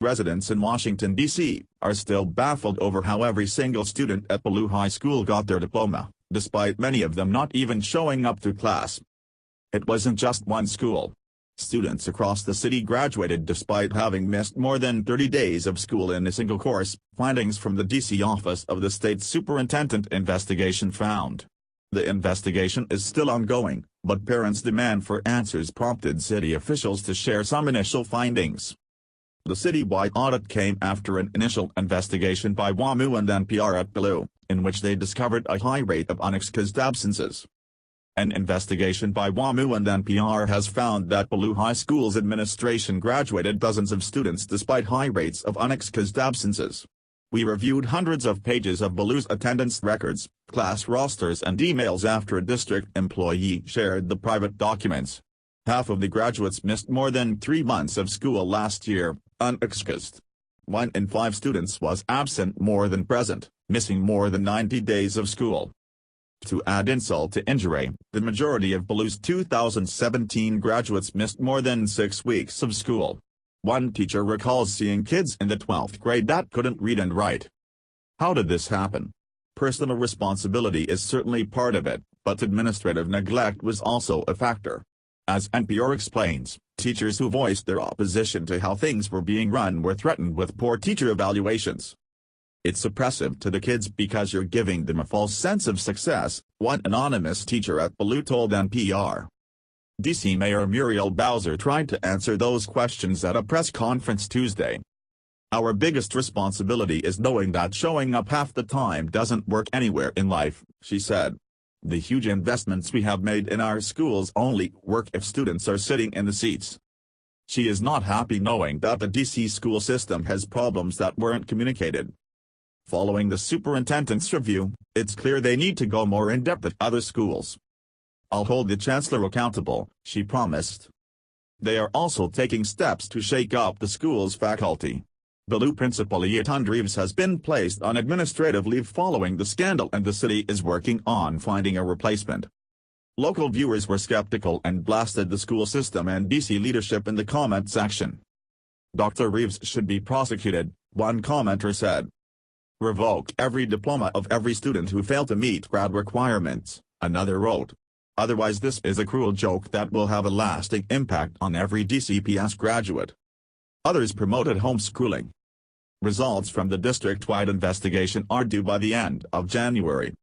residents in Washington, D.C., are still baffled over how every single student at Ballou High School got their diploma, despite many of them not even showing up to class. It wasn't just one school. Students across the city graduated despite having missed more than 30 days of school in a single course, findings from the D.C. Office of the State Superintendent investigation found. The investigation is still ongoing, but parents' demand for answers prompted city officials to share some initial findings. The citywide audit came after an initial investigation by WAMU and NPR at Ballou, in which they discovered a high rate of unexcused absences. An investigation by WAMU and NPR has found that Ballou High School's administration graduated dozens of students despite high rates of unexcused absences. We reviewed hundreds of pages of Ballou's attendance records, class rosters and emails after a district employee shared the private documents. Half of the graduates missed more than 3 months of school last year, unexcused. 1 in 5 students was absent more than present, missing more than 90 days of school. To add insult to injury, the majority of Ballou's 2017 graduates missed more than 6 weeks of school. One teacher recalls seeing kids in the 12th grade that couldn't read and write. How did this happen? Personal responsibility is certainly part of it, but administrative neglect was also a factor. As NPR explains, teachers who voiced their opposition to how things were being run were threatened with poor teacher evaluations. It's oppressive to the kids because you're giving them a false sense of success, one anonymous teacher at Ballou told NPR. D.C. Mayor Muriel Bowser tried to answer those questions at a press conference Tuesday. Our biggest responsibility is knowing that showing up half the time doesn't work anywhere in life, she said. The huge investments we have made in our schools only work if students are sitting in the seats. She is not happy knowing that the D.C. school system has problems that weren't communicated. Following the superintendent's review, it's clear they need to go more in-depth at other schools. I'll hold the chancellor accountable, she promised. They are also taking steps to shake up the school's faculty. Ballou principal Leetond Reeves has been placed on administrative leave following the scandal and the city is working on finding a replacement. Local viewers were skeptical and blasted the school system and D.C. leadership in the comment section. Dr. Reeves should be prosecuted, one commenter said. Revoke every diploma of every student who failed to meet grad requirements, another wrote. Otherwise this is a cruel joke that will have a lasting impact on every DCPS graduate. Others promoted homeschooling. Results from the district-wide investigation are due by the end of January.